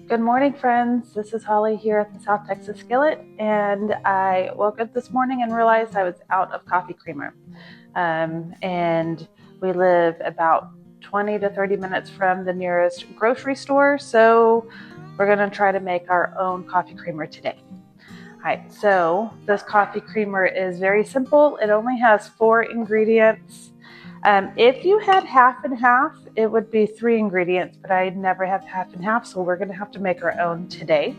Good morning, friends. This is Holly here at the South Texas Skillet, and I woke up this morning and realized I was out of coffee creamer. And we live about 20 to 30 minutes from the nearest grocery store, so we're going to try to make our own coffee creamer today. All right, so this coffee creamer is very simple. It only has 4 ingredients. If you had half and half, it would be 3 ingredients, but I never have half and half, so we're going to have to make our own today.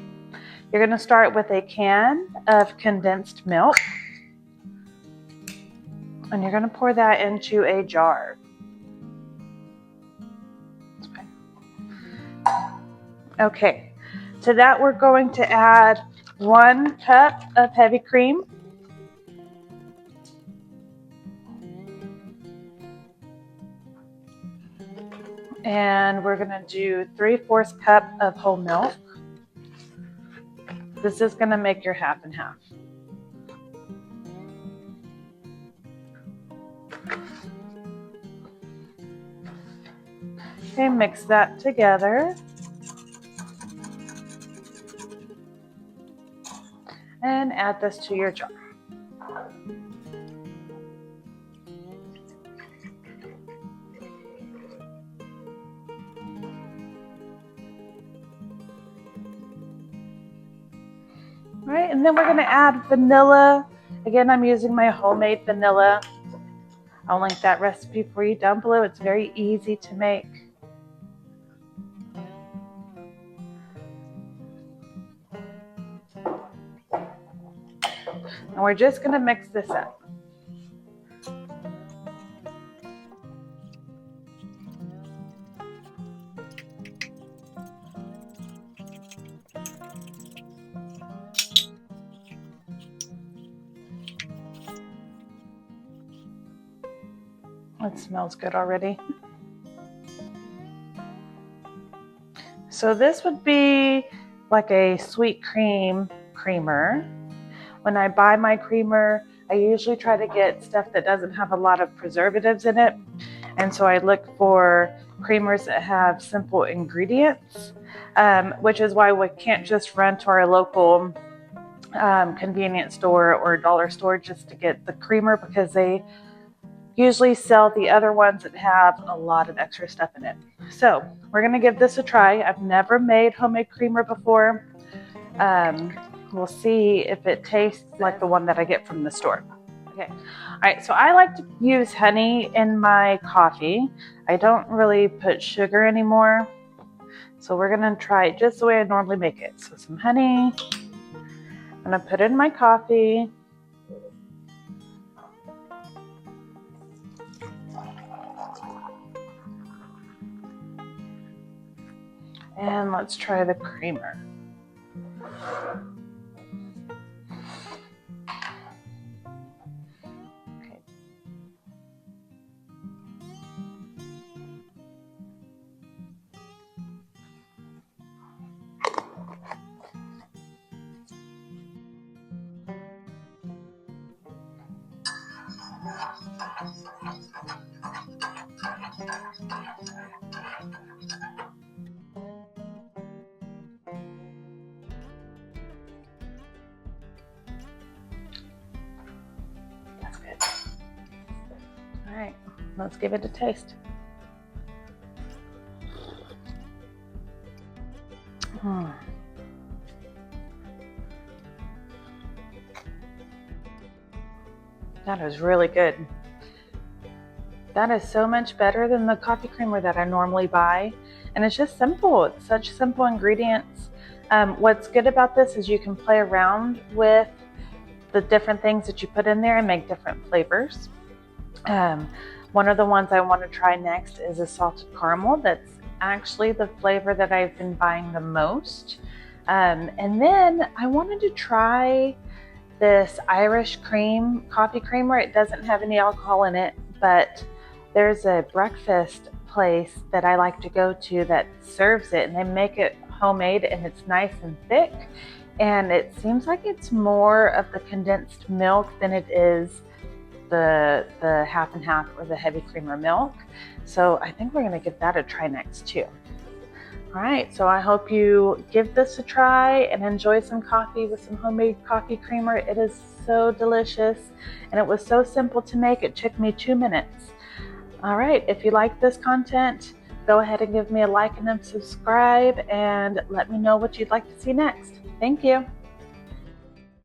You're going to start with a can of condensed milk, and you're going to pour that into a jar. Okay, to that we're going to add 1 cup of heavy cream, and we're going to do 3/4 cup of whole milk. This is going to make your half and half. Okay, mix that together. And add this to your jar. All right, and then we're going to add vanilla. Again, I'm using my homemade vanilla. I'll link that recipe for you down below. It's very easy to make. And we're just going to mix this up. It smells good already. So this would be like a sweet cream creamer. When I buy my creamer, I usually try to get stuff that doesn't have a lot of preservatives in it. And so I look for creamers that have simple ingredients, which is why we can't just run to our local convenience store or dollar store just to get the creamer, because they usually sell the other ones that have a lot of extra stuff in it. So we're going to give this a try. I've never made homemade creamer before. We'll see if it tastes like the one that I get from the store. Okay. All right. So I like to use honey in my coffee. I don't really put sugar anymore. So we're going to try it just the way I normally make it. So some honey. I'm going to put it in my coffee. And let's try the creamer. Okay. That's good. All right, let's give it a taste. That is really good. That is so much better than the coffee creamer that I normally buy. And it's just simple. It's such simple ingredients. What's good about this is you can play around with the different things that you put in there and make different flavors. One of the ones I want to try next is a salted caramel. That's actually the flavor that I've been buying the most. And then I wanted to try this Irish cream coffee creamer. It doesn't have any alcohol in it, but there's a breakfast place that I like to go to that serves it, and they make it homemade, and it's nice and thick, and it seems like it's more of the condensed milk than it is the half and half or the heavy creamer milk. So I think we're going to give that a try next too. All right, so I hope you give this a try and enjoy some coffee with some homemade coffee creamer. It is so delicious, and it was so simple to make. It took me 2 minutes. All right, if you like this content, go ahead and give me a like and a subscribe, and let me know what you'd like to see next. Thank you.